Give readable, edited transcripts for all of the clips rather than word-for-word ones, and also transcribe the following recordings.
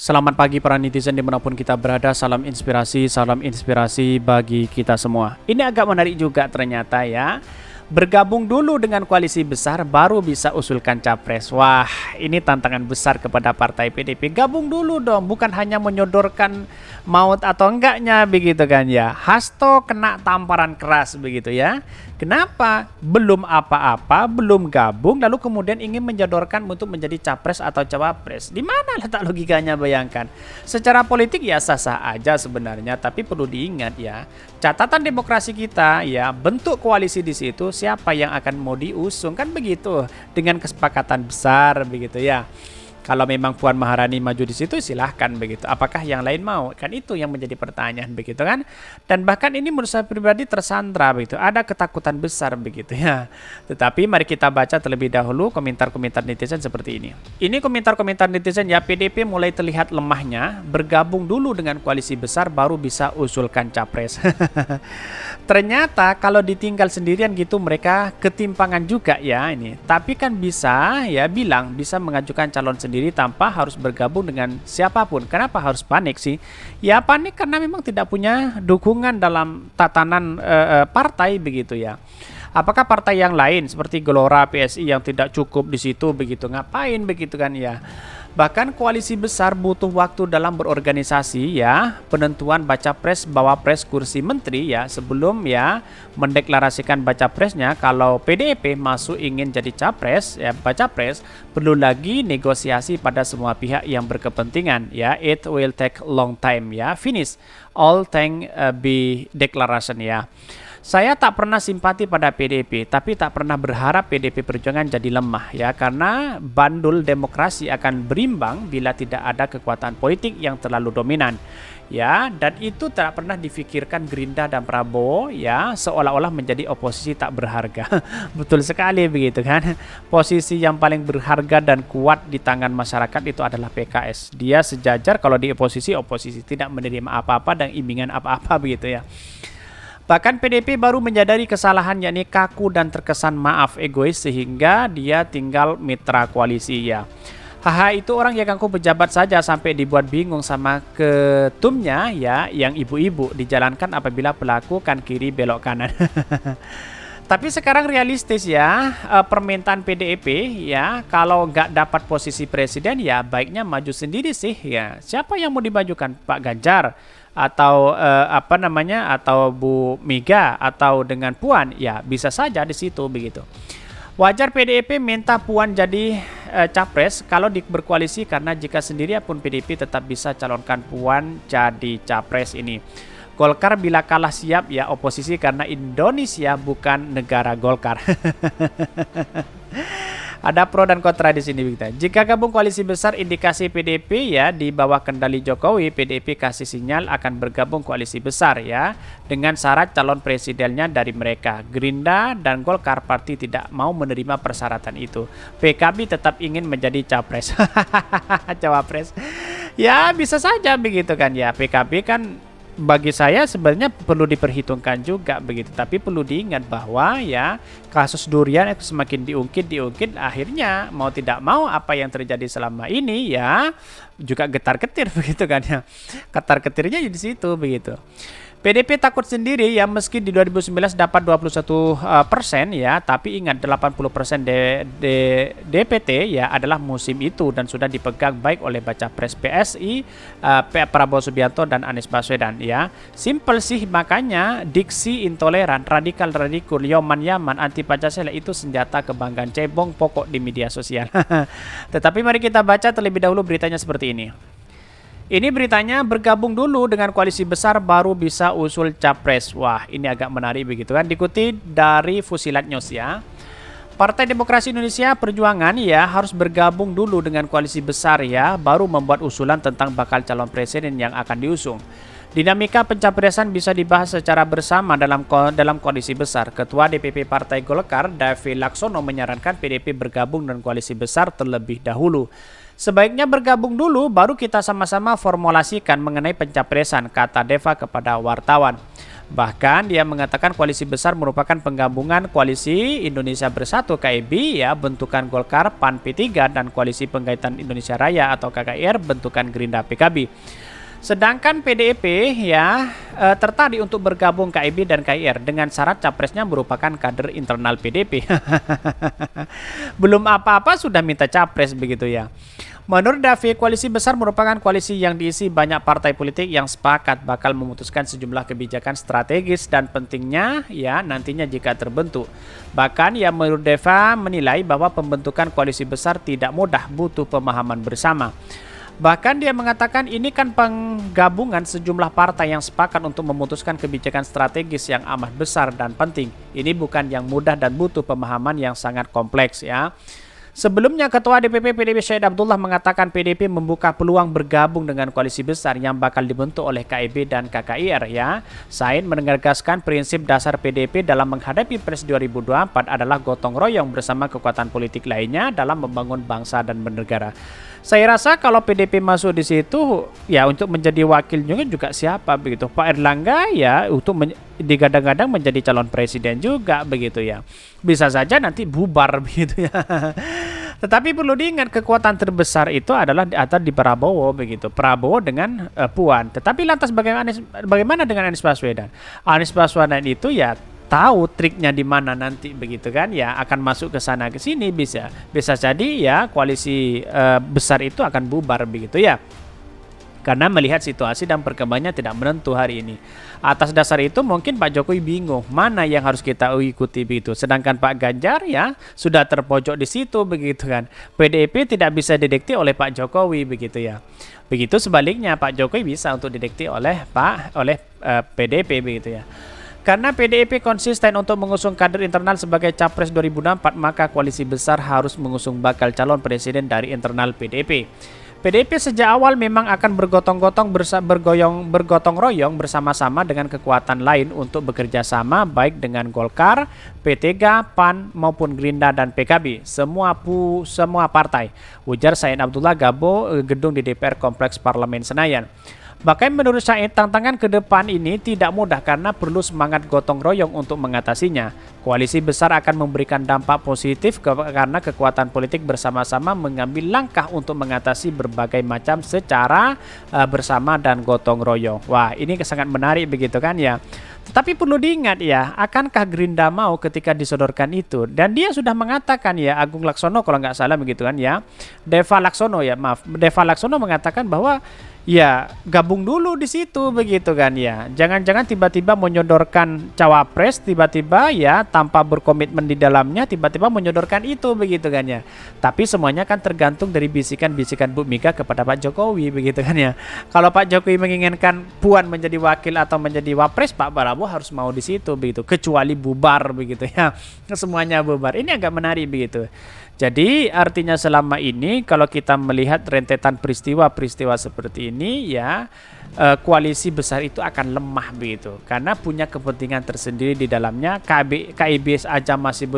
Selamat pagi para netizen dimanapun kita berada, salam inspirasi bagi kita semua. Ini agak menarik juga ternyata ya. Bergabung dulu dengan koalisi besar baru bisa usulkan capres. Wah, ini tantangan besar kepada partai PDP. Gabung dulu dong, bukan hanya menyodorkan maut atau enggaknya begitu kan ya. Hasto kena tamparan keras begitu ya. Kenapa? Belum apa-apa, belum gabung lalu kemudian ingin menyodorkan untuk menjadi capres atau cawapres. Di mana letak logikanya, bayangkan. Secara politik ya sah-sah aja sebenarnya, tapi perlu diingat ya. Catatan demokrasi kita ya, bentuk koalisi di situ siapa yang akan mau diusung kan begitu, dengan kesepakatan besar begitu ya. Kalau memang Puan Maharani maju di situ silahkan begitu. Apakah yang lain mau? Kan itu yang menjadi pertanyaan begitu kan. Dan bahkan ini menurut saya pribadi tersandra begitu. Ada ketakutan besar begitu ya. Tetapi mari kita baca terlebih dahulu komentar-komentar netizen seperti ini. Ini komentar-komentar netizen ya, PDP mulai terlihat lemahnya. Bergabung dulu dengan koalisi besar baru bisa usulkan capres. Ternyata kalau ditinggal sendirian gitu mereka ketimpangan juga ya ini. Tapi kan bisa ya bilang bisa mengajukan calon sendiri tanpa harus bergabung dengan siapapun. Kenapa harus panik sih? Ya panik karena memang tidak punya dukungan dalam tatanan partai begitu ya. Apakah partai yang lain seperti Gelora, PSI yang tidak cukup di situ begitu, ngapain begitu kan ya? Bahkan koalisi besar butuh waktu dalam berorganisasi ya, penentuan baca pres, bawa pres, kursi menteri ya, sebelum ya mendeklarasikan baca presnya. Kalau PDIP masuk ingin jadi capres ya, baca pres perlu lagi negosiasi pada semua pihak yang berkepentingan ya. It will take long time ya, finish all thing be declaration ya. Saya tak pernah simpati pada PDP, tapi tak pernah berharap PDP Perjuangan jadi lemah ya, karena bandul demokrasi akan berimbang bila tidak ada kekuatan politik yang terlalu dominan ya, dan itu tak pernah difikirkan Gerindra dan Prabowo ya, seolah-olah menjadi oposisi tak berharga. Betul sekali begitu kan. Posisi yang paling berharga dan kuat di tangan masyarakat itu adalah PKS. Dia sejajar kalau di oposisi tidak menerima apa-apa dan immingan apa-apa begitu ya. Bahkan PDP baru menyadari kesalahan, yakni kaku dan terkesan maaf egois, sehingga dia tinggal mitra koalisi ya. Haha, itu orang yang ngaku pejabat saja sampai dibuat bingung sama ketumnya ya, yang ibu-ibu dijalankan apabila pelaku kan kiri belok kanan. Tapi sekarang realistis ya, permintaan PDIP ya, kalau nggak dapat posisi presiden ya baiknya maju sendiri sih ya. Siapa yang mau dimajukan? Pak Ganjar atau atau Bu Mega atau dengan Puan ya, bisa saja di situ begitu. Wajar PDIP minta Puan jadi capres kalau berkoalisi, karena jika sendirian pun PDIP tetap bisa calonkan Puan jadi capres ini. Golkar bila kalah siap ya oposisi, karena Indonesia bukan negara Golkar. Ada pro dan kontra di sini kita. Jika gabung koalisi besar, indikasi PDP ya di bawah kendali Jokowi, PDP kasih sinyal akan bergabung koalisi besar ya, dengan syarat calon presidennya dari mereka. Gerindra dan Golkar Parti tidak mau menerima persyaratan itu. PKB tetap ingin menjadi capres. Cawapres. Ya bisa saja begitu kan ya. PKB kan bagi saya sebenarnya perlu diperhitungkan juga begitu, tapi perlu diingat bahwa ya kasus durian itu semakin diungkit akhirnya mau tidak mau apa yang terjadi selama ini ya juga getar-getir begitu kan ya, getar-getirnya di situ begitu. PDP takut sendiri ya, meski di 2019 dapat 21% ya, tapi ingat 80% DPT ya adalah musim itu dan sudah dipegang baik oleh baca pres PSI, Prabowo Subianto dan Anies Baswedan ya. Simple sih, makanya diksi intoleran, radikal, yaman, anti Pancasila itu senjata kebanggaan cebong pokok di media sosial. Tetapi mari kita baca terlebih dahulu beritanya seperti ini. Ini beritanya, bergabung dulu dengan koalisi besar baru bisa usul capres. Wah, ini agak menarik begitu kan. Dikutip dari Fusilat News ya. Partai Demokrasi Indonesia Perjuangan ya harus bergabung dulu dengan koalisi besar ya, baru membuat usulan tentang bakal calon presiden yang akan diusung. Dinamika pencapresan bisa dibahas secara bersama dalam koalisi besar. Ketua DPP Partai Golkar, Davi Laksono, menyarankan PDP bergabung dengan koalisi besar terlebih dahulu. Sebaiknya bergabung dulu baru kita sama-sama formulasikan mengenai pencapresan, kata Deva kepada wartawan. Bahkan dia mengatakan koalisi besar merupakan penggabungan koalisi Indonesia Bersatu KIB ya, bentukan Golkar, PAN, P3 dan koalisi Penggaitan Indonesia Raya atau KKIR bentukan Gerindra PKB. Sedangkan PDIP ya tertarik untuk bergabung KIB dan KIR dengan syarat capresnya merupakan kader internal PDIP. Belum apa-apa sudah minta capres begitu ya. Menurut Davi, koalisi besar merupakan koalisi yang diisi banyak partai politik yang sepakat bakal memutuskan sejumlah kebijakan strategis dan pentingnya ya nantinya jika terbentuk. Bahkan yang menurut Deva menilai bahwa pembentukan koalisi besar tidak mudah, butuh pemahaman bersama. Bahkan dia mengatakan ini kan penggabungan sejumlah partai yang sepakat untuk memutuskan kebijakan strategis yang amat besar dan penting. Ini bukan yang mudah dan butuh pemahaman yang sangat kompleks ya. Sebelumnya Ketua DPP PDIP Syed Abdullah mengatakan PDIP membuka peluang bergabung dengan koalisi besar yang bakal dibentuk oleh KIB dan KKIR ya. Syed menegaskan prinsip dasar PDIP dalam menghadapi Pilpres 2024 adalah gotong royong bersama kekuatan politik lainnya dalam membangun bangsa dan bernegara. Saya rasa kalau PDIP masuk di situ ya untuk menjadi wakilnya juga siapa begitu. Pak Erlangga ya untuk digadang-gadang menjadi calon presiden juga begitu ya. Bisa saja nanti bubar begitu ya. Tetapi perlu diingat kekuatan terbesar itu adalah di Prabowo begitu. Prabowo dengan Puan. Tetapi lantas bagaimana dengan Anies Baswedan? Anies Baswedan itu ya tahu triknya di mana nanti begitu kan ya, akan masuk ke sana ke sini, bisa jadi ya koalisi besar itu akan bubar begitu ya, karena melihat situasi dan perkembangannya tidak menentu hari ini. Atas dasar itu mungkin Pak Jokowi bingung mana yang harus kita ikuti begitu, sedangkan Pak Ganjar ya sudah terpojok di situ begitu kan. PDIP tidak bisa didikte oleh Pak Jokowi begitu ya. Begitu sebaliknya Pak Jokowi bisa untuk didikte oleh PDIP begitu ya. Karena PDIP konsisten untuk mengusung kader internal sebagai capres 2024, maka koalisi besar harus mengusung bakal calon presiden dari internal PDIP. PDIP sejak awal memang akan bergotong royong bersama-sama dengan kekuatan lain untuk bekerja sama baik dengan Golkar, P3, PAN maupun Gerindra dan PKB, semua partai. Ujar Syed Abdullah Gabo gedung di DPR Kompleks Parlemen Senayan. Bahkan menurut Syed, tantangan ke depan ini tidak mudah karena perlu semangat gotong royong untuk mengatasinya. Koalisi besar akan memberikan dampak positif karena kekuatan politik bersama-sama mengambil langkah untuk mengatasi berbagai macam secara bersama dan gotong royong. Wah, ini sangat menarik begitu kan ya. Tetapi perlu diingat ya, akankah Gerindra mau ketika disodorkan itu? Dan dia sudah mengatakan ya, Agung Laksono kalau nggak salah begitu kan ya, Deva Laksono mengatakan bahwa ya gabung dulu di situ begitu kan ya. Jangan-jangan tiba-tiba menyodorkan cawapres, tiba-tiba ya tanpa berkomitmen di dalamnya tiba-tiba menyodorkan itu begitu kan ya. Tapi semuanya kan tergantung dari bisikan-bisikan Bu Mega kepada Pak Jokowi begitu kan ya. Kalau Pak Jokowi menginginkan Puan menjadi wakil atau menjadi wapres, Pak Prabowo harus mau di situ begitu. Kecuali bubar begitu ya. Semuanya bubar. Ini agak menarik begitu. Jadi artinya selama ini kalau kita melihat rentetan peristiwa-peristiwa seperti ini ya, koalisi besar itu akan lemah begitu karena punya kepentingan tersendiri di dalamnya. KIB aja masih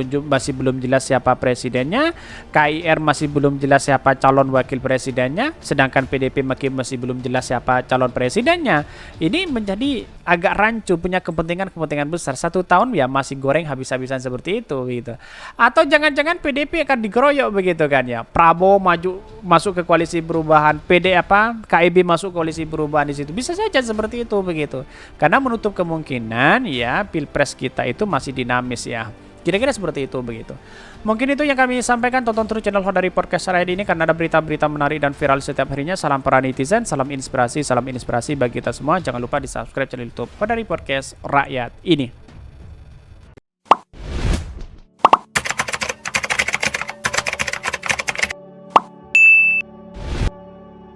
belum jelas siapa presidennya, KIR masih belum jelas siapa calon wakil presidennya, sedangkan PDIP masih belum jelas siapa calon presidennya. Ini menjadi agak rancu, punya kepentingan besar. 1 tahun ya masih goreng habis-habisan seperti itu gitu. Atau jangan-jangan PDIP akan dikeroyok begitu kan ya. Prabowo masuk ke koalisi perubahan, KIB masuk koalisi perubahan di situ. Bisa saja seperti itu begitu. Karena menutup kemungkinan ya Pilpres kita itu masih dinamis ya. Kira-kira seperti itu begitu. Mungkin itu yang kami sampaikan. Tonton terus channel Hodari Podcast Radio ini karena ada berita-berita menarik dan viral setiap harinya. Salam para netizen, salam inspirasi bagi kita semua. Jangan lupa di subscribe channel YouTube Hodari Podcast Rakyat ini.